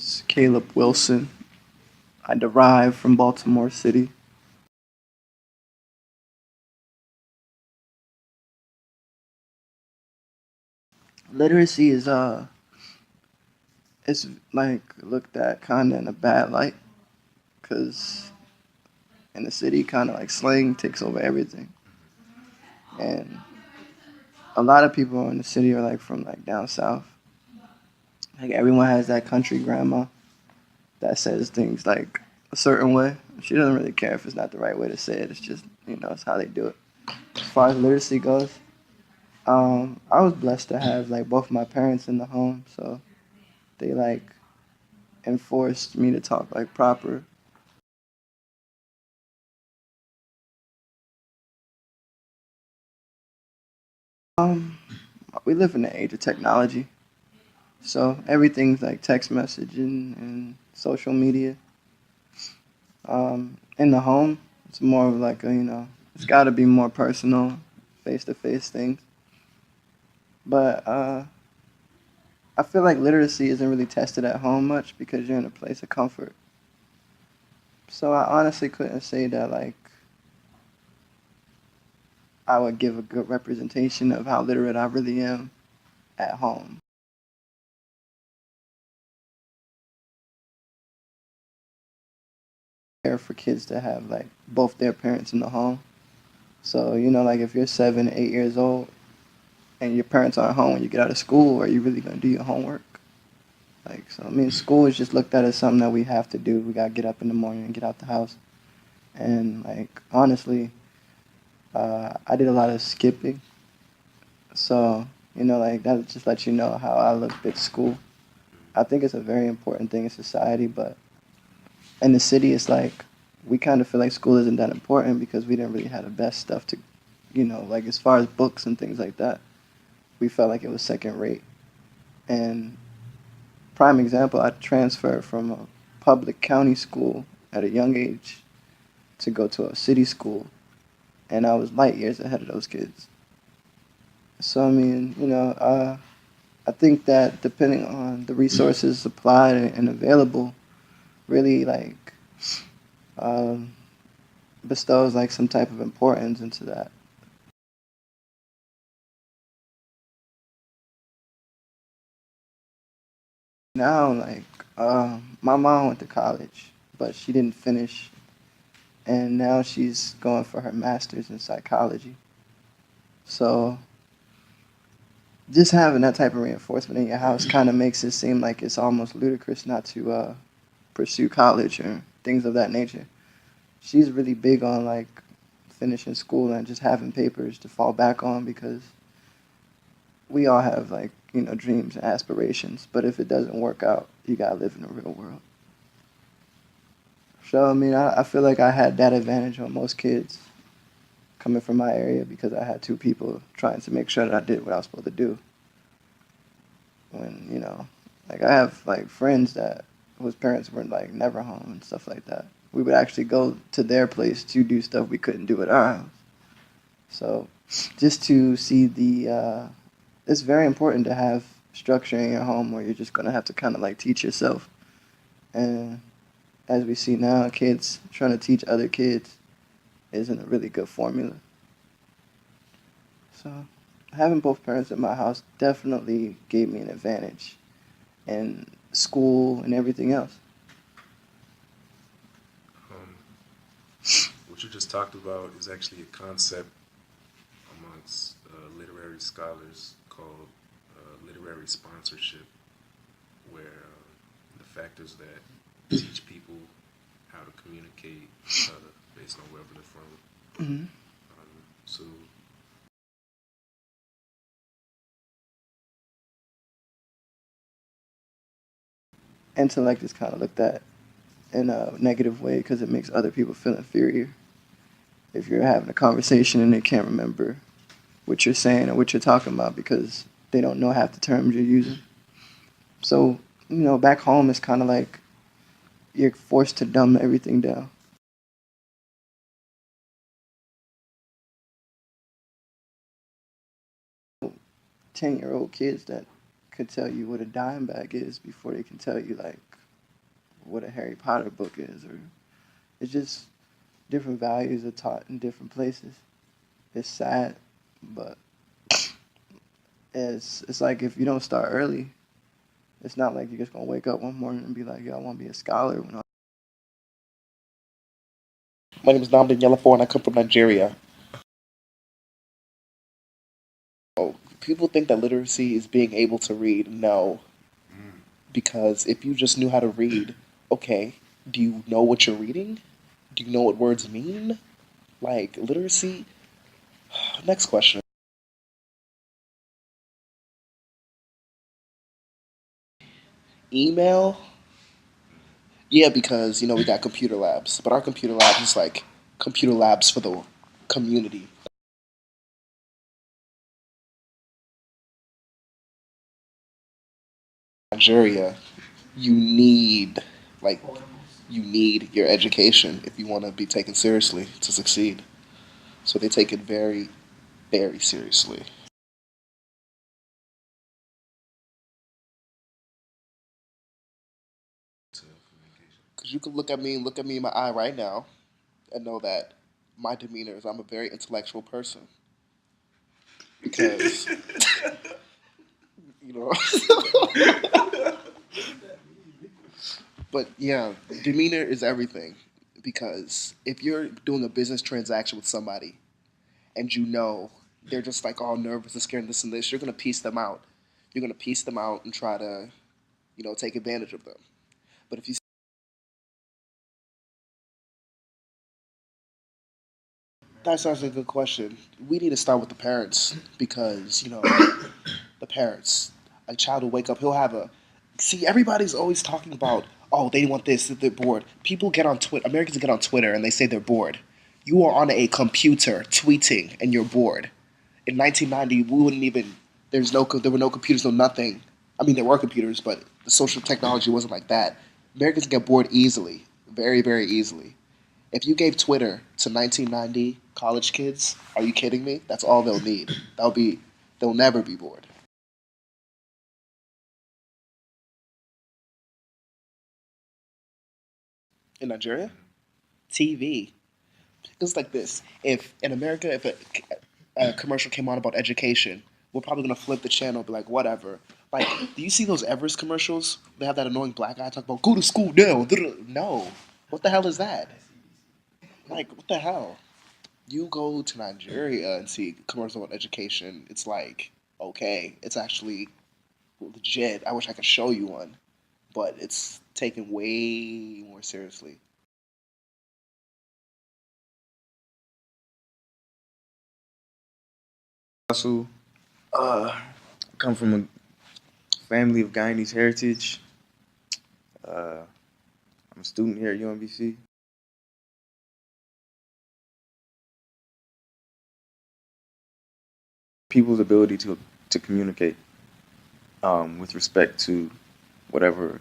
is Caleb Wilson. I derive from Baltimore City. Literacy it's like looked at kind of in a bad light, cause in the city, kind of like slang takes over everything, and a lot of people in the city are like from like down south. Like everyone has that country grandma that says things like a certain way. She doesn't really care if it's not the right way to say it. It's just it's how they do it. As far as literacy goes, I was blessed to have like both my parents in the home, so they like enforced me to talk like proper. Um, we live in the age of technology, so everything's like text messaging and social media. In the home, it's more of like it's got to be more personal, face to face things. But I feel like literacy isn't really tested at home much because you're in a place of comfort. So I honestly couldn't say that like I would give a good representation of how literate I really am at home. Fair for kids to have like both their parents in the home. So like if you're 7, 8 years old and your parents aren't home when you get out of school, are you really gonna do your homework? Like so, I mean, school is just looked at as something that we have to do. We gotta get up in the morning and get out the house. And like honestly, I did a lot of skipping. So like that just lets you know how I looked at school. I think it's a very important thing in society, but in the city, it's like we kind of feel like school isn't that important because we didn't really have the best stuff to, like as far as books and things like that, we felt like it was second rate. And prime example, I transferred from a public county school at a young age to go to a city school, and I was light years ahead of those kids. So I mean, I think that depending on the resources supplied and available, really like um, bestows like some type of importance into that. Now, like my mom went to college, but she didn't finish, and now she's going for her master's in psychology. So just having that type of reinforcement in your house kind of makes it seem like it's almost ludicrous not to pursue college or things of that nature. She's really big on like finishing school and just having papers to fall back on because we all have like dreams and aspirations, but if it doesn't work out, you gotta live in the real world. So I mean, I feel like I had that advantage on most kids coming from my area because I had two people trying to make sure that I did what I was supposed to do. When like I have like friends that whose parents were like never home and stuff like that. We would actually go to their place to do stuff we couldn't do at our house. So just to see it's very important to have structure in your home where you're just gonna have to kind of like teach yourself. And as we see now, kids trying to teach other kids isn't a really good formula. So having both parents in my house definitely gave me an advantage in school and everything else. Um, what you just talked about is actually a concept amongst literary scholars called literary sponsorship, where the factors that teach people how to communicate with each other based on wherever they're from. Hmm. So Intellect is kind of looked at in a negative way because it makes other people feel inferior. If you're having a conversation and they can't remember what you're saying or what you're talking about because they don't know half the terms you're using. So, back home it's kind of like you're forced to dumb everything down. 10-year-old kids that could tell you what a dime bag is before they can tell you like what a Harry Potter book is, or it's just different values are taught in different places. It's sad, but it's like if you don't start early, it's not like you're just gonna wake up one morning and be like, "Yo, I want to be a scholar." When My name is Namdi Yellowford and I come from Nigeria. Oh, people think that literacy is being able to read. No, because if you just knew how to read, okay, do you know what you're reading? Do you know what words mean? Like literacy. Next question. Email? Yeah, because we got computer labs, but our computer labs is like computer labs for the community. Nigeria, you need like you need your education if you want to be taken seriously to succeed. So they take it very, very seriously. To communication. Because you can look at me in my eye right now, and know that my demeanor is I'm a very intellectual person. Because you know, but yeah, demeanor is everything. Because if you're doing a business transaction with somebody and they're just like all nervous and scared and this and this, you're gonna piece them out. You're gonna piece them out and try to take advantage of them. But if you That's actually a good question. We need to start with the parents because the parents. A child will wake up. He'll have a. See, everybody's always talking about, oh, they want this, they're bored. People get on Twitter. Americans get on Twitter and they say they're bored. You are on a computer tweeting and you're bored. In 1990, we wouldn't even. There were no computers, no nothing. I mean, there were computers, but the social technology wasn't like that. Americans get bored easily, very, very easily. If you gave Twitter to 1990 college kids, are you kidding me? That's all they'll need. They'll never be bored. In Nigeria, TV. It's like this. If in America, if a commercial came on about education, we're probably gonna flip the channel, be like, whatever. Like, do you see those Everest commercials? They have that annoying black guy talk about go to school now. No, what the hell is that? Like, what the hell? You go to Nigeria and see commercials about education. It's like, okay, it's actually legit. I wish I could show you one, but it's taken way more seriously. Also, come from a family of Guyanese heritage. Uh, I'm a student here at UMBC. People's ability to communicate with respect to whatever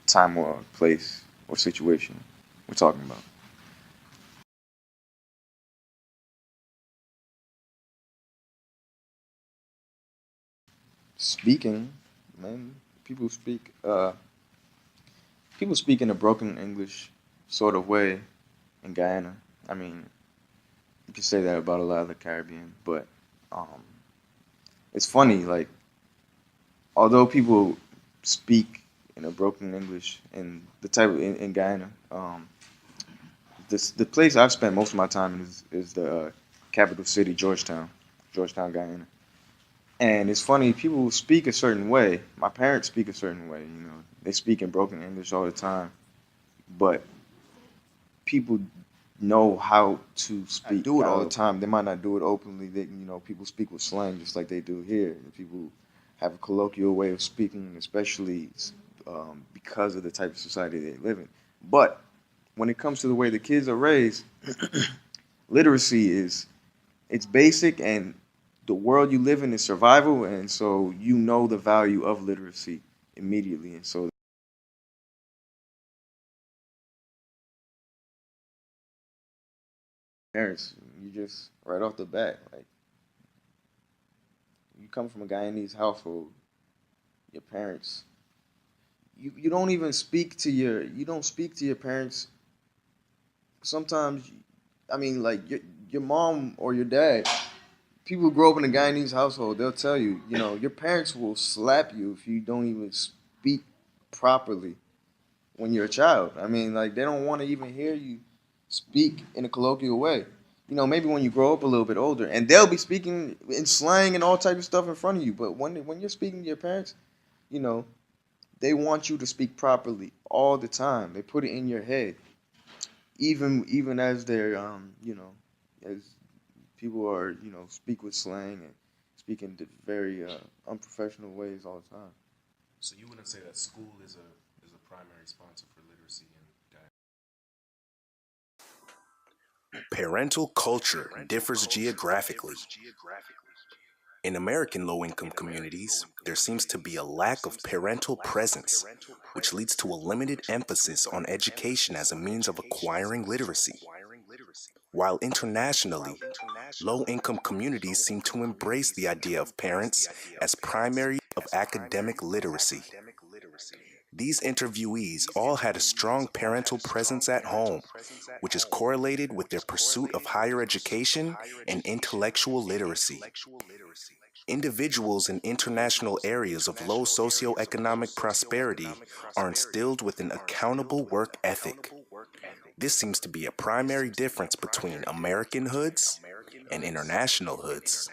time or place or situation we're talking about. Speaking, man, people speak. People speak in a broken English sort of way in Guyana. I mean, you can say that about a lot of the Caribbean, but um, it's funny. Like, although people speak in a broken English in Guyana, the place I've spent most of my time in is the capital city, Georgetown, Guyana. And it's funny, people speak a certain way. My parents speak a certain way. They speak in broken English all the time, but people know how to speak. Do it all the time. They might not do it openly. People speak with slang just like they do here. People have a colloquial way of speaking, especially because of the type of society they live in. But when it comes to the way the kids are raised, literacy it's basic, and the world you live in is survival, and so you know the value of literacy immediately, and so parents, you just right off the bat, like you come from a Guyanese household, your parents you don't even speak to your parents. Sometimes, I mean, like your mom or your dad, people who grow up in a Guyanese household, they'll tell you, your parents will slap you if you don't even speak properly when you're a child. I mean, like they don't want to even hear you speak in a colloquial way. Maybe when you grow up a little bit older, and they'll be speaking in slang and all type of stuff in front of you. But when you're speaking to your parents, you know, they want you to speak properly all the time. They put it in your head, even as they're as people are speak with slang and speak in very unprofessional ways all the time. So you wouldn't say that school is a primary sponsor for literacy and diet? Parental culture differs geographically. In American low-income communities, there seems to be a lack of parental presence, which leads to a limited emphasis on education as a means of acquiring literacy. While internationally, low-income communities seem to embrace the idea of parents as primary of academic literacy. These interviewees all had a strong parental presence at home, which is correlated with their pursuit of higher education and intellectual literacy. Individuals in international areas of low socioeconomic prosperity are instilled with an accountable work ethic. This seems to be a primary difference between American hoods and international hoods.